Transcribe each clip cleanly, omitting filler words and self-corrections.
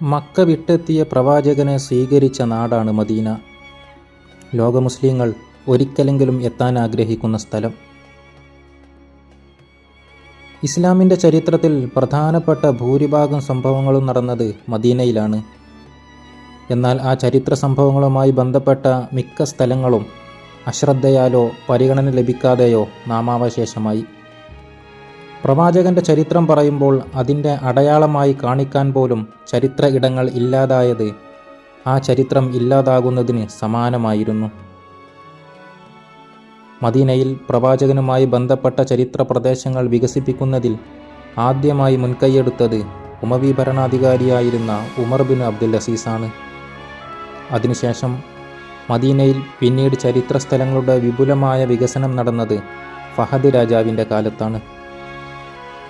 Mecca വിട്ടെത്തിയ പ്രവാചകനെ സ്വീകരിച്ച നാടാണ് മദീന. ലോക മുസ്ലിങ്ങൾ ഒരിക്കലെങ്കിലും എത്താൻ ആഗ്രഹിക്കുന്ന സ്ഥലം. ഇസ്ലാമിൻ്റെ ചരിത്രത്തിൽ പ്രധാനപ്പെട്ട ഭൂരിഭാഗം സംഭവങ്ങളും നടന്നത് മദീനയിലാണ്. എന്നാൽ ആ ചരിത്ര സംഭവങ്ങളുമായി ബന്ധപ്പെട്ട മിക്ക സ്ഥലങ്ങളും അശ്രദ്ധയാലോ പരിഗണന ലഭിക്കാതെയോ നാമാവശേഷമായി. പ്രവാചകൻ്റെ ചരിത്രം പറയുമ്പോൾ അതിൻ്റെ അടയാളമായി കാണിക്കാൻ പോലും ചരിത്ര ഇടങ്ങൾ ഇല്ലാതായത് ആ ചരിത്രം ഇല്ലാതാകുന്നതിന് സമാനമായിരുന്നു. മദീനയിൽ പ്രവാചകനുമായി ബന്ധപ്പെട്ട ചരിത്ര പ്രദേശങ്ങൾ വികസിപ്പിക്കുന്നതിൽ ആദ്യമായി മുൻകൈയെടുത്തത് ഉമവി ഭരണാധികാരിയായിരുന്ന ഉമർ ബിൻ അബ്ദുൽ അസീസാണ്. അതിനുശേഷം മദീനയിൽ പിന്നീട് ചരിത്ര സ്ഥലങ്ങളുടെ വിപുലമായ വികസനം നടന്നത് ഫഹദ് രാജാവിൻ്റെ കാലത്താണ്.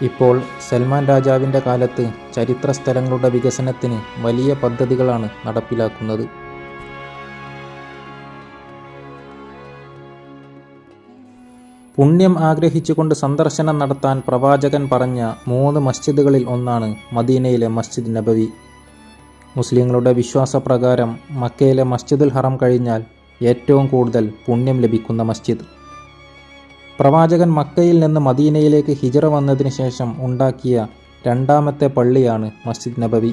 ഇപ്പോൾ സൽമാൻ രാജാവിൻ്റെ കാലത്ത് ചരിത്ര സ്ഥലങ്ങളുടെ വികസനത്തിന് വലിയ പദ്ധതികളാണ് നടപ്പിലാക്കുന്നത്. പുണ്യം ആഗ്രഹിച്ചുകൊണ്ട് സന്ദർശനം നടത്താൻ പ്രവാചകൻ പറഞ്ഞ 3 മസ്ജിദുകളിൽ ഒന്നാണ് മദീനയിലെ മസ്ജിദ് നബവി. മുസ്ലിങ്ങളുടെ വിശ്വാസപ്രകാരം മക്കയിലെ മസ്ജിദുൽ ഹറം കഴിഞ്ഞാൽ ഏറ്റവും കൂടുതൽ പുണ്യം ലഭിക്കുന്ന മസ്ജിദ്. പ്രവാചകൻ മക്കയിൽ നിന്ന് മദീനയിലേക്ക് ഹിജറ വന്നതിന് ശേഷം ഉണ്ടാക്കിയ രണ്ടാമത്തെ പള്ളിയാണ് മസ്ജിദ് നബവി.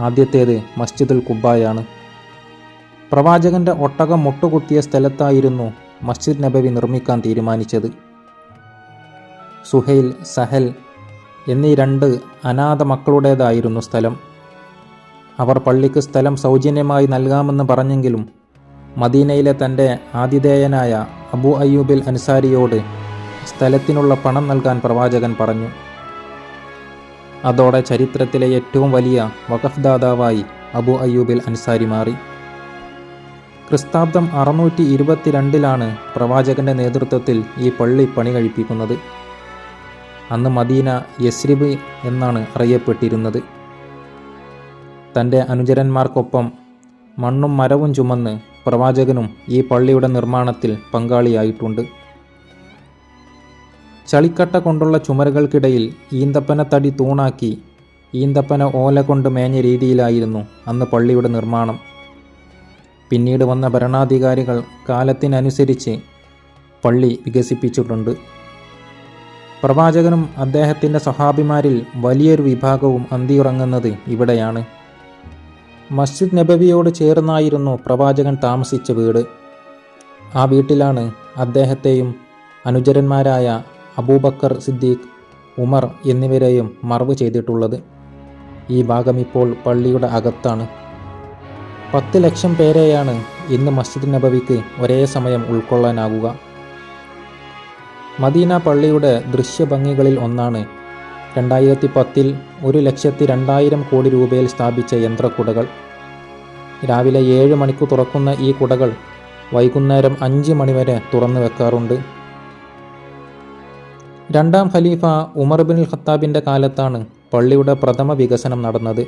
ആദ്യത്തേത് മസ്ജിദുൽ ഖുബായാണ്. പ്രവാചകൻ്റെ ഒട്ടകം മുട്ടുകുത്തിയ സ്ഥലത്തായിരുന്നു മസ്ജിദ് നബവി നിർമ്മിക്കാൻ തീരുമാനിച്ചത്. സുഹൈൽ, സഹൽ എന്നീ 2 അനാഥ മക്കളുടേതായിരുന്നു സ്ഥലം. അവർ പള്ളിക്ക് സ്ഥലം സൗജന്യമായി നൽകാമെന്ന് പറഞ്ഞെങ്കിലും മദീനയിലെ തൻ്റെ ആതിഥേയനായ അബു അയ്യൂബിൽ അൻസാരിയോട് സ്ഥലത്തിനുള്ള പണം നൽകാൻ പ്രവാചകൻ പറഞ്ഞു. അതോടെ ചരിത്രത്തിലെ ഏറ്റവും വലിയ വഖഫ് ദാതാവായി അബു അയ്യൂബിൽ അൻസാരി മാറി. ക്രിസ്താബ്ദം 622 പ്രവാചകൻ്റെ നേതൃത്വത്തിൽ ഈ പള്ളി പണി കഴിപ്പിക്കുന്നത്. അന്ന് മദീന യസ്രിബ് എന്നാണ് അറിയപ്പെട്ടിരുന്നത്. തൻ്റെ അനുചരന്മാർക്കൊപ്പം മണ്ണും മരവും ചുമന്ന് പ്രവാചകനും ഈ പള്ളിയുടെ നിർമ്മാണത്തിൽ പങ്കാളിയായിട്ടുണ്ട്. ചളിക്കട്ട കൊണ്ടുള്ള ചുമരുകൾക്കിടയിൽ ഈന്തപ്പന തടി തൂണാക്കി ഈന്തപ്പന ഓല കൊണ്ട് മേഞ്ഞ രീതിയിലായിരുന്നു അന്ന് പള്ളിയുടെ നിർമ്മാണം. പിന്നീട് വന്ന ഭരണാധികാരികൾ കാലത്തിനനുസരിച്ച് പള്ളി വികസിപ്പിച്ചിട്ടുണ്ട്. പ്രവാചകനും അദ്ദേഹത്തിൻ്റെ സ്വഹാബിമാരിൽ വലിയൊരു വിഭാഗവും അന്തിയുറങ്ങുന്നത് ഇവിടെയാണ്. മസ്ജിദ് നബവിയോട് ചേർന്നായിരുന്നു പ്രവാചകൻ താമസിച്ച വീട്. ആ വീട്ടിലാണ് അദ്ദേഹത്തെയും അനുചരന്മാരായ അബൂബക്കർ സിദ്ദീഖ്, ഉമർ എന്നിവരെയും മറവ് ചെയ്തിട്ടുള്ളത്. ഈ ഭാഗം ഇപ്പോൾ പള്ളിയുടെ അകത്താണ്. 10 ലക്ഷം പേരെയാണ് ഇന്ന് മസ്ജിദ് നബവിക്ക് ഒരേ സമയം ഉൾക്കൊള്ളാനാകുക. മദീന പള്ളിയുടെ ദൃശ്യഭംഗികളിൽ ഒന്നാണ് 2010 1,02,000 കോടി രൂപയിൽ സ്ഥാപിച്ച യന്ത്രക്കുടകൾ. രാവിലെ 7 മണിക്ക് തുറക്കുന്ന ഈ കുടകൾ വൈകുന്നേരം 5 മണി വരെ തുറന്നു വെക്കാറുണ്ട്. 2ാം ഖലീഫ ഉമർ ബിൻ ഖത്താബിൻ്റെ കാലത്താണ് പള്ളിയുടെ പ്രഥമ വികസനം നടന്നത്.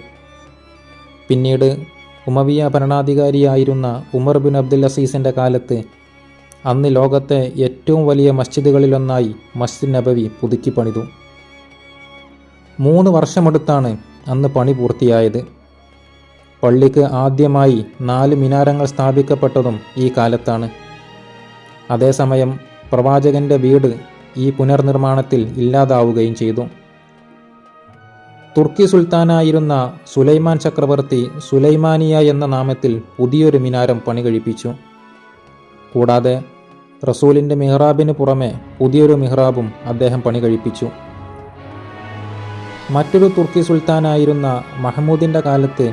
പിന്നീട് ഉമവിയ ഭരണാധികാരിയായിരുന്ന ഉമർ ബിൻ അബ്ദുൽ അസീസിൻ്റെ കാലത്ത് അന്ന് ലോകത്തെ ഏറ്റവും വലിയ മസ്ജിദുകളിലൊന്നായി മസ്ജിദ് നബവി പുതുക്കി പണിതു. 3 വർഷമെടുത്താണ് അന്ന് പണി പൂർത്തിയായത്. പള്ളിക്ക് ആദ്യമായി 4 മിനാരങ്ങൾ സ്ഥാപിക്കപ്പെട്ടതും ഈ കാലത്താണ്. അതേസമയം പ്രവാചകൻ്റെ വീട് ഈ പുനർനിർമ്മാണത്തിൽ ഇല്ലാതാവുകയും ചെയ്തു. തുർക്കി സുൽത്താനായിരുന്ന സുലൈമാൻ ചക്രവർത്തി സുലൈമാനിയ എന്ന നാമത്തിൽ പുതിയൊരു മിനാരം പണി കഴിപ്പിച്ചു. കൂടാതെ റസൂലിൻ്റെ മിഹ്റാബിന് പുറമെ പുതിയൊരു മിഹ്റാബും അദ്ദേഹം പണി കഴിപ്പിച്ചു. മറ്റൊരു തുർക്കി സുൽത്താനായിരുന്ന മഹ്മൂദിൻ്റെ കാലത്ത്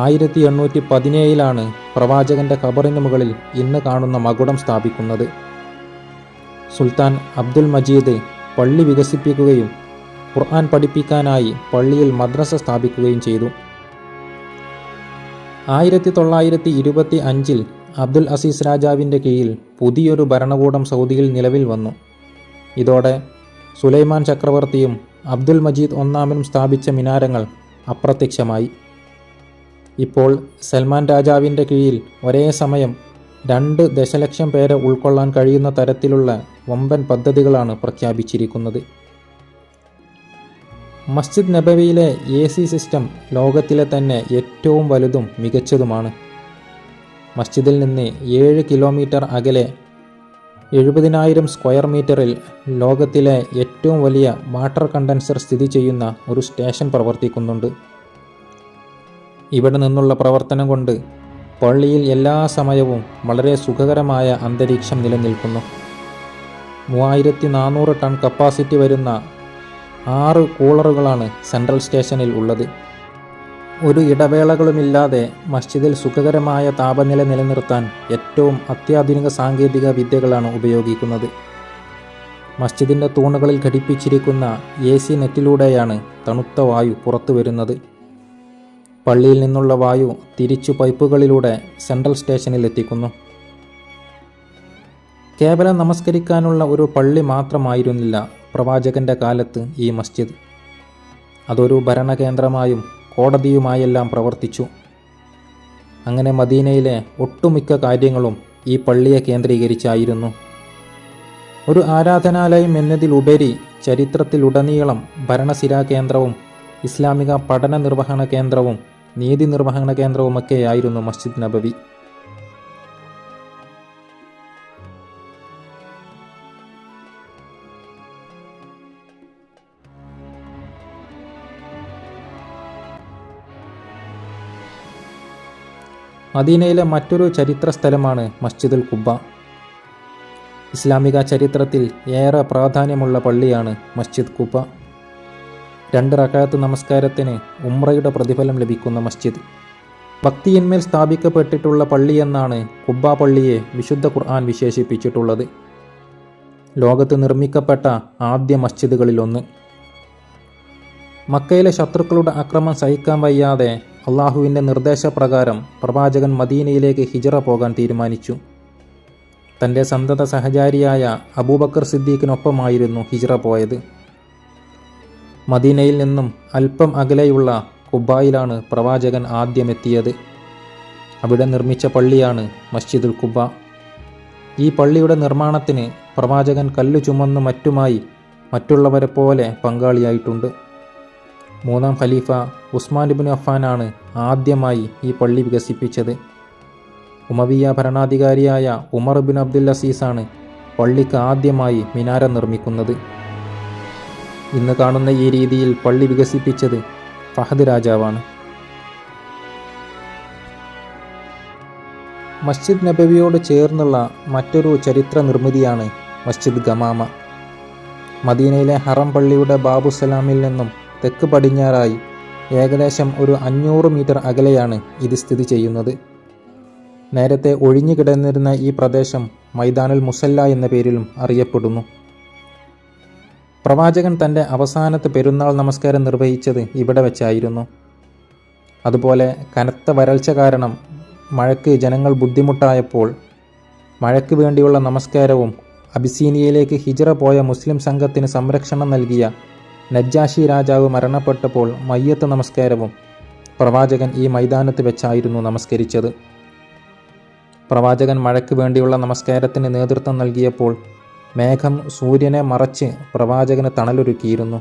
1817 പ്രവാചകൻ്റെ ഖബറിന് മുകളിൽ ഇന്ന് കാണുന്ന മകുടം സ്ഥാപിക്കുന്നത്. സുൽത്താൻ അബ്ദുൽ മജീദ് പള്ളി വികസിപ്പിക്കുകയും ഖുർആൻ പഠിപ്പിക്കാനായി പള്ളിയിൽ മദ്രസ സ്ഥാപിക്കുകയും ചെയ്തു. 1925 അബ്ദുൽ അസീസ് രാജാവിൻ്റെ കീഴിൽ പുതിയൊരു ഭരണകൂടം സൗദിയിൽ നിലവിൽ വന്നു. ഇതോടെ സുലൈമാൻ ചക്രവർത്തിയും അബ്ദുൽ മജീദ് ഒന്നാമനും സ്ഥാപിച്ച മിനാരങ്ങൾ അപ്രത്യക്ഷമായി. ഇപ്പോൾ സൽമാൻ രാജാവിൻ്റെ കീഴിൽ ഒരേ സമയം 2 ദശലക്ഷം പേരെ ഉൾക്കൊള്ളാൻ കഴിയുന്ന തരത്തിലുള്ള വമ്പൻ പദ്ധതികളാണ് പ്രഖ്യാപിച്ചിരിക്കുന്നത്. മസ്ജിദ് നബവിയിലെ AC സിസ്റ്റം ലോകത്തിലെ തന്നെ ഏറ്റവും വലുതും മികച്ചതുമാണ്. മസ്ജിദിൽ നിന്ന് 7 കിലോമീറ്റർ അകലെ 70,000 സ്ക്വയർ മീറ്ററിൽ ലോകത്തിലെ ഏറ്റവും വലിയ വാട്ടർ കണ്ടൻസർ സ്ഥിതി ചെയ്യുന്ന ഒരു സ്റ്റേഷൻ പ്രവർത്തിക്കുന്നുണ്ട്. ഇവിടെ നിന്നുള്ള പ്രവർത്തനം കൊണ്ട് പള്ളിയിൽ എല്ലാ സമയവും വളരെ സുഖകരമായ അന്തരീക്ഷം നിലനിൽക്കുന്നു. 3400 ടൺ കപ്പാസിറ്റി വരുന്ന 6 കൂളറുകളാണ് സെൻട്രൽ സ്റ്റേഷനിൽ ഉള്ളത്. ഒരു ഇടവേളകളുമില്ലാതെ മസ്ജിദിൽ സുഖകരമായ താപനില നിലനിർത്താൻ ഏറ്റവും അത്യാധുനിക സാങ്കേതിക വിദ്യകളാണ് ഉപയോഗിക്കുന്നത്. മസ്ജിദിൻ്റെ തൂണുകളിൽ ഘടിപ്പിച്ചിരിക്കുന്ന AC നെറ്റിലൂടെയാണ് തണുത്ത വായു പുറത്തു വരുന്നത്. പള്ളിയിൽ നിന്നുള്ള വായു തിരിച്ചു പൈപ്പുകളിലൂടെ സെൻട്രൽ സ്റ്റേഷനിൽ എത്തിക്കുന്നു. കേവലം നമസ്കരിക്കാനുള്ള ഒരു പള്ളി മാത്രമായിരുന്നില്ല പ്രവാചകന്റെ കാലത്ത് ഈ മസ്ജിദ്. അതൊരു ഭരണകേന്ദ്രമായും കോടതിയുമായെല്ലാം പ്രവർത്തിച്ചു. അങ്ങനെ മദീനയിലെ ഒട്ടുമിക്ക കാര്യങ്ങളും ഈ പള്ളിയെ കേന്ദ്രീകരിച്ചായിരുന്നു. ഒരു ആരാധനാലയം എന്നതിലുപരി ചരിത്രത്തിലുടനീളം ഭരണസിരാ കേന്ദ്രവും ഇസ്ലാമിക പഠന നിർവഹണ കേന്ദ്രവും നീതി നിർവഹണ കേന്ദ്രവുമൊക്കെയായിരുന്നു മസ്ജിദ് നബവി. മദീനയിലെ മറ്റൊരു ചരിത്ര സ്ഥലമാണ് മസ്ജിദുൽ ഖുബ. ഇസ്ലാമിക ചരിത്രത്തിൽ ഏറെ പ്രാധാന്യമുള്ള പള്ളിയാണ് മസ്ജിദ് ഖുബ. 2 റക്അത്ത് നമസ്കാരത്തിന് ഉംറയുടെ പ്രതിഫലം ലഭിക്കുന്ന മസ്ജിദ്. ഭക്തിയിന്മേൽ സ്ഥാപിക്കപ്പെട്ടിട്ടുള്ള പള്ളിയെന്നാണ് ഖുബ പള്ളിയെ വിശുദ്ധ ഖുർആൻ വിശേഷിപ്പിച്ചിട്ടുള്ളത്. ലോകത്ത് നിർമ്മിക്കപ്പെട്ട ആദ്യ മസ്ജിദുകളിലൊന്ന്. മക്കയിലെ ശത്രുക്കളുടെ ആക്രമണം സഹിക്കാൻ വയ്യാതെ അള്ളാഹുവിൻ്റെ നിർദ്ദേശപ്രകാരം പ്രവാചകൻ മദീനയിലേക്ക് ഹിജറ പോകാൻ തീരുമാനിച്ചു. തൻ്റെ സന്തത സഹചാരിയായ അബൂബക്കർ സിദ്ദീഖിനൊപ്പമായിരുന്നു ഹിജറ പോയത്. മദീനയിൽ നിന്നും അല്പം അകലെയുള്ള ഖുബായിലാണ് പ്രവാചകൻ ആദ്യമെത്തിയത്. അവിടെ നിർമ്മിച്ച പള്ളിയാണ് മസ്ജിദുൽ ഖുബ. ഈ പള്ളിയുടെ നിർമ്മാണത്തിന് പ്രവാചകൻ കല്ല് ചുമന്ന് മറ്റുമായി മറ്റുള്ളവരെ പോലെ പങ്കാളിയായിട്ടുണ്ട്. 3ാം ഖലീഫ ഉസ്മാൻ ഇബ്നു അഫ്ഫാനാണ് ആദ്യമായി ഈ പള്ളി വികസിപ്പിച്ചത്. ഉമവിയ ഭരണാധികാരിയായ ഉമർ ബിൻ അബ്ദുൽ അസീസാണ് പള്ളിക്ക് ആദ്യമായി മിനാരം നിർമ്മിക്കുന്നത്. ഇന്ന് കാണുന്ന ഈ രീതിയിൽ പള്ളി വികസിപ്പിച്ചത് ഫഹദ് രാജാവാണ്. മസ്ജിദ് നബവിയോട് ചേർന്നുള്ള മറ്റൊരു ചരിത്ര നിർമ്മിതിയാണ് മസ്ജിദ് ഗമാമ. മദീനയിലെ ഹറം പള്ളിയുടെ ബാബുസലാമിൽ നിന്നും തെക്ക് പടിഞ്ഞാറായി ഏകദേശം ഒരു 500 മീറ്റർ അകലെയാണ് ഇത് സ്ഥിതി ചെയ്യുന്നത്. നേരത്തെ ഒഴിഞ്ഞു കിടന്നിരുന്ന ഈ പ്രദേശം മൈതാനുൽ മുസല്ല എന്ന പേരിലും അറിയപ്പെടുന്നു. പ്രവാചകൻ തൻ്റെ അവസാനത്തെ പെരുന്നാൾ നമസ്കാരം നിർവഹിച്ചത് ഇവിടെ വെച്ചായിരുന്നു. അതുപോലെ കനത്ത വരൾച്ച കാരണം മഴയ്ക്ക് ജനങ്ങൾ ബുദ്ധിമുട്ടായപ്പോൾ മഴയ്ക്ക് വേണ്ടിയുള്ള നമസ്കാരവും അബിസീനിയയിലേക്ക് ഹിജറ പോയ മുസ്ലിം സംഘത്തിന് സംരക്ഷണം നൽകിയ നജ്ജാഷി രാജാവ് മരണപ്പെട്ടപ്പോൾ മയ്യത്ത് നമസ്കാരവും പ്രവാചകൻ ഈ മൈതാനത്ത് വെച്ചായിരുന്നു നമസ്കരിച്ചത്. പ്രവാചകൻ മഴയ്ക്ക് വേണ്ടിയുള്ള നമസ്കാരത്തിന് നേതൃത്വം നൽകിയപ്പോൾ മേഘം സൂര്യനെ മറച്ച് പ്രവാചകന് തണലൊരുക്കിയിരുന്നു.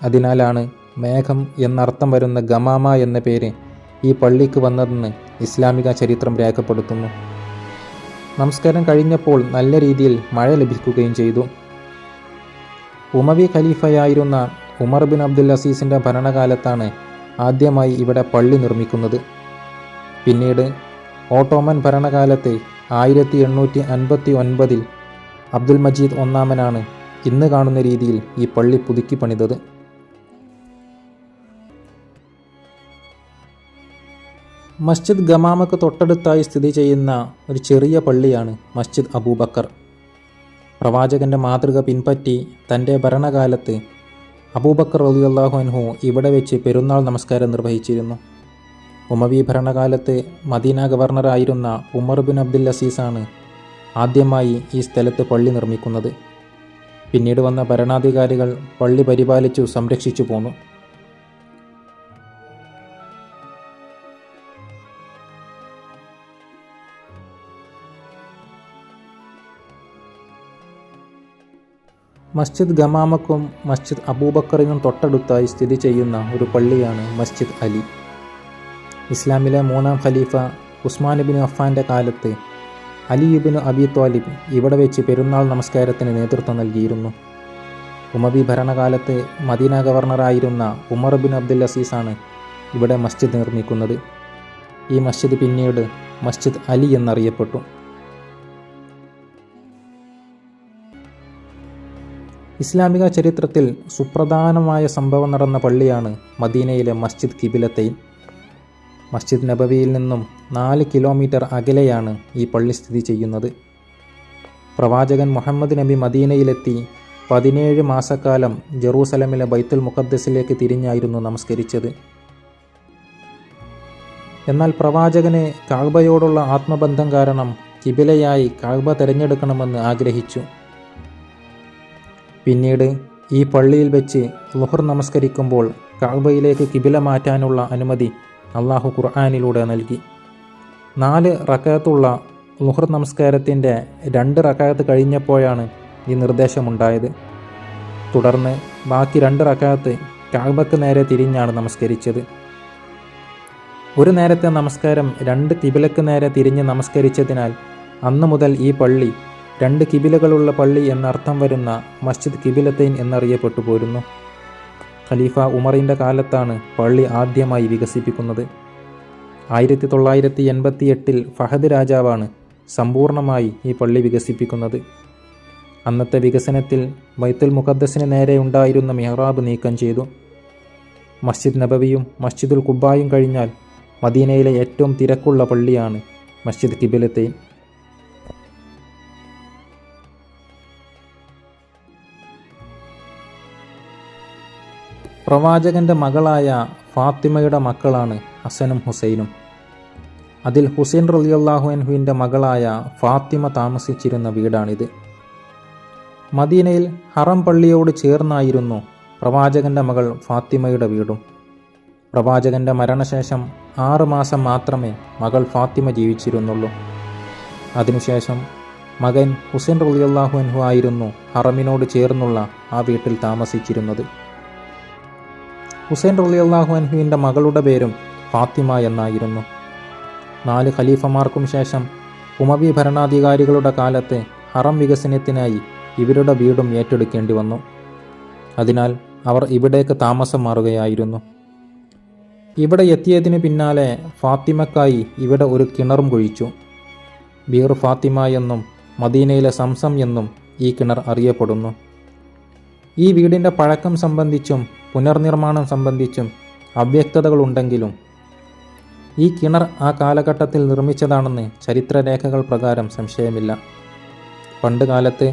അതിനാലാണ് മേഘം എന്നർത്ഥം വരുന്ന ഗമാമ എന്ന പേര് ഈ പള്ളിക്ക് വന്നതെന്ന് ഇസ്ലാമിക ചരിത്രം രേഖപ്പെടുത്തുന്നു. നമസ്കാരം കഴിഞ്ഞപ്പോൾ നല്ല രീതിയിൽ മഴ ലഭിക്കുകയും ചെയ്തു. ഉമവി ഖലീഫയായിരുന്ന ഉമർ ബിൻ അബ്ദുൽ അസീസിൻ്റെ ഭരണകാലത്താണ് ആദ്യമായി ഇവിടെ പള്ളി നിർമ്മിക്കുന്നത്. പിന്നീട് ഓട്ടോമൻ ഭരണകാലത്ത് 1859 അബ്ദുൽ മജീദ് ഒന്നാമനാണ് ഇന്ന് കാണുന്ന രീതിയിൽ ഈ പള്ളി പുതുക്കി പണിതത്. മസ്ജിദ് ഗമാമക്ക് തൊട്ടടുത്തായി സ്ഥിതി ചെയ്യുന്ന ഒരു ചെറിയ പള്ളിയാണ് മസ്ജിദ് അബൂബക്കർ. പ്രവാചകൻ്റെ മാതൃക പിൻപറ്റി തൻ്റെ ഭരണകാലത്ത് അബൂബക്കർ റളിയല്ലാഹു അൻഹു ഇവിടെ വെച്ച് പെരുന്നാൾ നമസ്കാരം നിർവഹിച്ചിരുന്നു. ഉമവി ഭരണകാലത്ത് മദീന ഗവർണറായിരുന്ന ഉമർ ബിൻ അബ്ദുൽ അസീസാണ് ആദ്യമായി ഈ സ്ഥലത്ത് പള്ളി നിർമ്മിക്കുന്നത്. പിന്നീട് വന്ന ഭരണാധികാരികൾ പള്ളി പരിപാലിച്ചു സംരക്ഷിച്ചു പോന്നു. മസ്ജിദ് ഗമാമക്കും മസ്ജിദ് അബൂബക്കറിനും തൊട്ടടുത്തായി സ്ഥിതി ചെയ്യുന്ന ഒരു പള്ളിയാണ് മസ്ജിദ് അലി. ഇസ്ലാമിലെ 3ാം ഖലീഫ ഉസ്മാൻ ഇബ്നു അഫ്ഫാൻ്റെ കാലത്ത് അലി ഇബ്നു അബി ത്വാലിബ് ഇവിടെ വെച്ച് പെരുന്നാൾ നമസ്കാരത്തിന് നേതൃത്വം നൽകിയിരുന്നു. ഉമവി ഭരണകാലത്ത് മദീന ഗവർണറായിരുന്ന ഉമർ ബിൻ അബ്ദുൽ അസീസാണ് ഇവിടെ മസ്ജിദ് നിർമ്മിക്കുന്നത്. ഈ മസ്ജിദ് പിന്നീട് മസ്ജിദ് അലി എന്നറിയപ്പെട്ടു. ഇസ്ലാമിക ചരിത്രത്തിൽ സുപ്രധാനമായ സംഭവം നടന്ന പള്ളിയാണ് മദീനയിലെ മസ്ജിദ് ഖിബിലത്തൈൻ. മസ്ജിദ് നബവിയിൽ നിന്നും 4 കിലോമീറ്റർ അകലെയാണ് ഈ പള്ളി സ്ഥിതി ചെയ്യുന്നത്. പ്രവാചകൻ മുഹമ്മദ് നബി മദീനയിലെത്തി 17 മാസക്കാലം ജെറൂസലമിലെ ബൈത്തുൽ മുഖദ്ദസിലേക്ക് തിരിഞ്ഞായിരുന്നു നമസ്കരിച്ചത്. എന്നാൽ പ്രവാചകന് കഅബയോടുള്ള ആത്മബന്ധം കാരണം കിബിലയായി കഅബ തിരഞ്ഞെടുക്കണമെന്ന് ആഗ്രഹിച്ചു. പിന്നീട് ഈ പള്ളിയിൽ വെച്ച് ളുഹർ നമസ്കരിക്കുമ്പോൾ കഅബയിലേക്ക് കിബില മാറ്റാനുള്ള അനുമതി അള്ളാഹു ഖുർആനിലൂടെ നൽകി. 4 റകഅത്തുള്ള ളുഹർ നമസ്കാരത്തിൻ്റെ 2 റകഅത്ത് കഴിഞ്ഞപ്പോഴാണ് ഈ നിർദ്ദേശമുണ്ടായത്. തുടർന്ന് ബാക്കി 2 റകഅത്ത് കഅബക്ക് നേരെ തിരിഞ്ഞാണ് നമസ്കരിച്ചത്. ഒരു നേരത്തെ നമസ്കാരം 2 കിബിലക്ക് നേരെ തിരിഞ്ഞ് നമസ്കരിച്ചതിനാൽ അന്നു മുതൽ ഈ പള്ളി 2 കിബിലകളുള്ള പള്ളി എന്നർത്ഥം വരുന്ന മസ്ജിദ് ഖിബിലത്തൈൻ എന്നറിയപ്പെട്ടു പോരുന്നു. ഖലീഫ ഉമറിൻ്റെ കാലത്താണ് പള്ളി ആദ്യമായി വികസിപ്പിക്കുന്നത്. 1988 ഫഹദ് രാജാവാണ് സമ്പൂർണ്ണമായി ഈ പള്ളി വികസിപ്പിക്കുന്നത്. അന്നത്തെ വികസനത്തിൽ ബൈത്തുൽ മുഖദ്ദസിന് നേരെ ഉണ്ടായിരുന്ന മിഹ്റാബ് നീക്കം ചെയ്തു. മസ്ജിദ് നബവിയും മസ്ജിദുൽ ഖുബായും കഴിഞ്ഞാൽ മദീനയിലെ ഏറ്റവും തിരക്കുള്ള പള്ളിയാണ് മസ്ജിദ് ഖിബിലത്തൈൻ. പ്രവാചകൻ്റെ മകളായ ഫാത്തിമയുടെ മക്കളാണ് ഹസനും ഹുസൈനും. അതിൽ ഹുസൈൻ റളിയല്ലാഹു അൻഹുവിൻ്റെ മകളായ ഫാത്തിമ താമസിച്ചിരുന്ന വീടാണിത്. മദീനയിൽ ഹറം പള്ളിയോട് ചേർന്നായിരുന്നു പ്രവാചകൻ്റെ മകൾ ഫാത്തിമയുടെ വീടും. പ്രവാചകൻ്റെ മരണശേഷം 6 മാസം മാത്രമേ മകൾ ഫാത്തിമ ജീവിച്ചിരുന്നുള്ളൂ. അതിനുശേഷം മകൻ ഹുസൈൻ റളിയല്ലാഹു അൻഹു ആയിരുന്നു ഹറമിനോട് ചേർന്നുള്ള ആ വീട്ടിൽ താമസിച്ചിരുന്നത്. ഹുസൈൻ റളിയല്ലാഹു അൻഹുവിൻ്റെ മകളുടെ പേരും ഫാത്തിമ എന്നായിരുന്നു. 4 ഖലീഫമാർക്കും ശേഷം ഉമവി ഭരണാധികാരികളുടെ കാലത്ത് ഹറം വികസനത്തിനായി ഇവരുടെ വീടും ഏറ്റെടുക്കേണ്ടി വന്നു. അതിനാൽ അവർ ഇവിടേക്ക് താമസം മാറുകയായിരുന്നു. ഇവിടെ എത്തിയതിന് പിന്നാലെ ഫാത്തിമക്കായി ഇവിടെ ഒരു കിണറും കുഴിച്ചു. ബീർ ഫാത്തിമ എന്നും മദീനയിലെ സംസം എന്നും ഈ കിണർ അറിയപ്പെടുന്നു. ഈ വീടിൻ്റെ പഴക്കം സംബന്ധിച്ചും പുനർനിർമ്മാണം സംബന്ധിച്ചും അവ്യക്തതകളുണ്ടെങ്കിലും ഈ കിണർ ആ കാലഘട്ടത്തിൽ നിർമ്മിച്ചതാണെന്ന് ചരിത്രരേഖകൾ പ്രകാരം സംശയമില്ല. പണ്ട് കാലത്ത്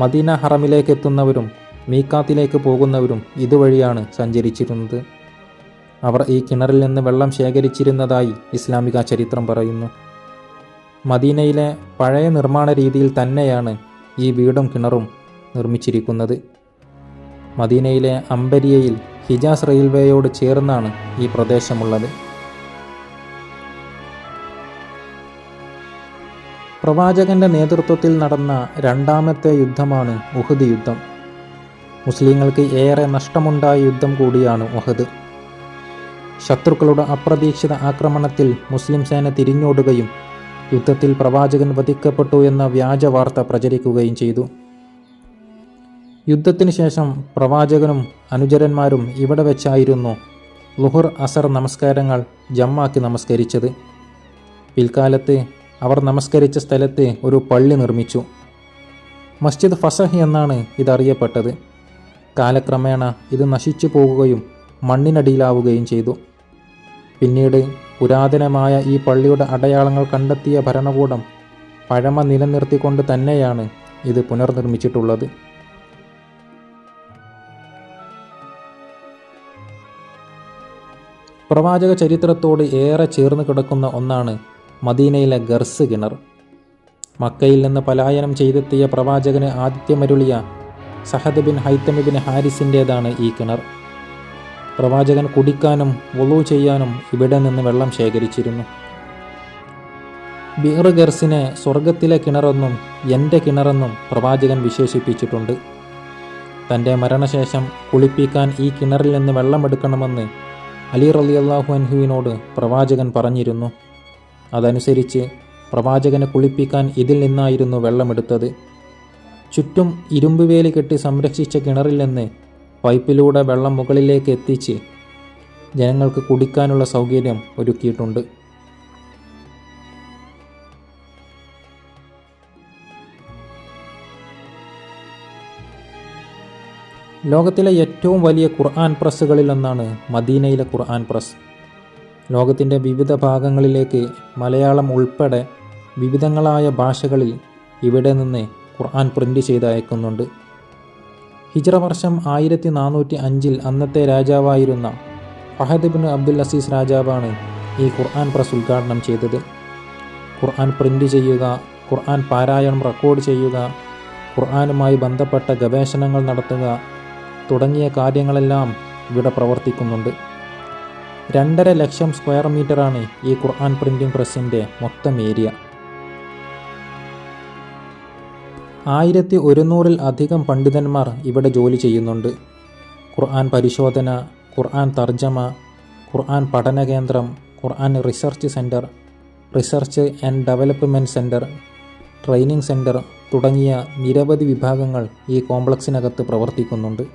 മദീന ഹറമിലേക്ക് എത്തുന്നവരും മീക്കാത്തിലേക്ക് പോകുന്നവരും ഇതുവഴിയാണ് സഞ്ചരിച്ചിരുന്നത്. അവർ ഈ കിണറിൽ നിന്ന് വെള്ളം ശേഖരിച്ചിരുന്നതായി ഇസ്ലാമിക ചരിത്രം പറയുന്നു. മദീനയിലെ പഴയ നിർമ്മാണ രീതിയിൽ തന്നെയാണ് ഈ വീടും കിണറും നിർമ്മിച്ചിരിക്കുന്നത്. മദീനയിലെ അംബരിയയിൽ ഹിജാസ് റെയിൽവേയോട് ചേർന്നാണ് ഈ പ്രദേശമുള്ളത്. പ്രവാചകന്റെ നേതൃത്വത്തിൽ നടന്ന 2ാമത്തെ യുദ്ധമാണ് ഉഹദ് യുദ്ധം. മുസ്ലിങ്ങൾക്ക് ഏറെ നഷ്ടമുണ്ടായ യുദ്ധം കൂടിയാണ് ഉഹദ്. ശത്രുക്കളുടെ അപ്രതീക്ഷിത ആക്രമണത്തിൽ മുസ്ലിം സേന തിരിഞ്ഞോടുകയും യുദ്ധത്തിൽ പ്രവാചകൻ വധിക്കപ്പെട്ടു എന്ന വ്യാജ വാർത്ത പ്രചരിക്കുകയും ചെയ്തു. യുദ്ധത്തിനു ശേഷം പ്രവാചകനും അനുചരന്മാരും ഇവിടെ വെച്ചായിരുന്നു ളുഹർ അസർ നമസ്കാരങ്ങൾ ജമ്മാക്കി നമസ്കരിച്ചത്. പിൽക്കാലത്ത് അവർ നമസ്കരിച്ച സ്ഥലത്ത് ഒരു പള്ളി നിർമ്മിച്ചു. മസ്ജിദ് ഫസഹ് എന്നാണ് ഇതറിയപ്പെട്ടത്. കാലക്രമേണ ഇത് നശിച്ചു പോകുകയും മണ്ണിനടിയിലാവുകയും ചെയ്തു. പിന്നീട് പുരാതനമായ ഈ പള്ളിയുടെ അടയാളങ്ങൾ കണ്ടെത്തിയ ഭരണകൂടം പഴമ നിലനിർത്തിക്കൊണ്ട് തന്നെയാണ് ഇത് പുനർനിർമ്മിച്ചിട്ടുള്ളത്. പ്രവാചക ചരിത്രത്തോട് ഏറെ ചേർന്ന് കിടക്കുന്ന ഒന്നാണ് മദീനയിലെ ഗർസ് കിണർ. മക്കയിൽ നിന്ന് പലായനം ചെയ്തെത്തിയ പ്രവാചകന് ആതിഥ്യമരുളിയ സഹദ് ബിൻ ഹൈത്തം ബിൻ ഹാരിസിൻ്റേതാണ് ഈ കിണർ. പ്രവാചകൻ കുടിക്കാനും വുളൂ ചെയ്യാനും ഇവിടെ നിന്ന് വെള്ളം ശേഖരിച്ചിരുന്നു. ബീർ ഗർസിനെ സ്വർഗത്തിലെ കിണറെന്നും എൻ്റെ കിണറെന്നും പ്രവാചകൻ വിശേഷിപ്പിച്ചിട്ടുണ്ട്. തൻ്റെ മരണശേഷം കുളിപ്പിക്കാൻ ഈ കിണറിൽ നിന്ന് വെള്ളമെടുക്കണമെന്ന് അലി റളിയല്ലാഹു അൻഹുവിനോട് പ്രവാചകൻ പറഞ്ഞിരുന്നു. അതനുസരിച്ച് പ്രവാചകനെ കുളിപ്പിക്കാൻ ഇതിൽ നിന്നായിരുന്നു വെള്ളമെടുത്തത്. ചുറ്റും ഇരുമ്പ് വേലി കെട്ടി സംരക്ഷിച്ച കിണറിൽ നിന്ന് പൈപ്പിലൂടെ വെള്ളം മുകളിലേക്ക് എത്തിച്ച് ജനങ്ങൾക്ക് കുടിക്കാനുള്ള സൗകര്യം ഒരുക്കിയിട്ടുണ്ട്. ലോകത്തിലെ ഏറ്റവും വലിയ ഖുർആൻ പ്രസ്സുകളിലൊന്നാണ് മദീനയിലെ ഖുർആൻ പ്രസ്. ലോകത്തിൻ്റെ വിവിധ ഭാഗങ്ങളിലേക്ക് മലയാളം ഉൾപ്പെടെ വിവിധങ്ങളായ ഭാഷകളിൽ ഇവിടെ നിന്ന് ഖുർആൻ പ്രിൻ്റ് ചെയ്ത് അയക്കുന്നുണ്ട്. ഹിജ്റ വർഷം 1405 അന്നത്തെ രാജാവായിരുന്ന ഫഹദ് ഇബ്നു അബ്ദുൽ അസീസ് രാജാവാണ് ഈ ഖുർആൻ പ്രസ് ഉദ്ഘാടനം ചെയ്തത്. ഖുർആൻ പ്രിൻ്റ് ചെയ്യുക, ഖുർആൻ പാരായണം റെക്കോർഡ് ചെയ്യുക, ഖുർആനുമായി ബന്ധപ്പെട്ട ഗവേഷണങ്ങൾ നടത്തുക തുടങ്ങിയ കാര്യങ്ങളെല്ലാം ഇവിടെ പ്രവർത്തിക്കുന്നുണ്ട്. 2.5 ലക്ഷം സ്ക്വയർ മീറ്ററാണ് ഈ ഖുർആൻ പ്രിൻറ്റിംഗ് പ്രസ്സിൻ്റെ മൊത്തം ഏരിയ. 1100-ൽ അധികം പണ്ഡിതന്മാർ ഇവിടെ ജോലി ചെയ്യുന്നുണ്ട്. ഖുർആൻ പരിശോധന, ഖുർആൻ തർജമ, ഖുർആൻ പഠന കേന്ദ്രം, Quran research centre, research and development centre, training centre തുടങ്ങിയ നിരവധി വിഭാഗങ്ങൾ ഈ കോംപ്ലക്സിനകത്ത് പ്രവർത്തിക്കുന്നുണ്ട്.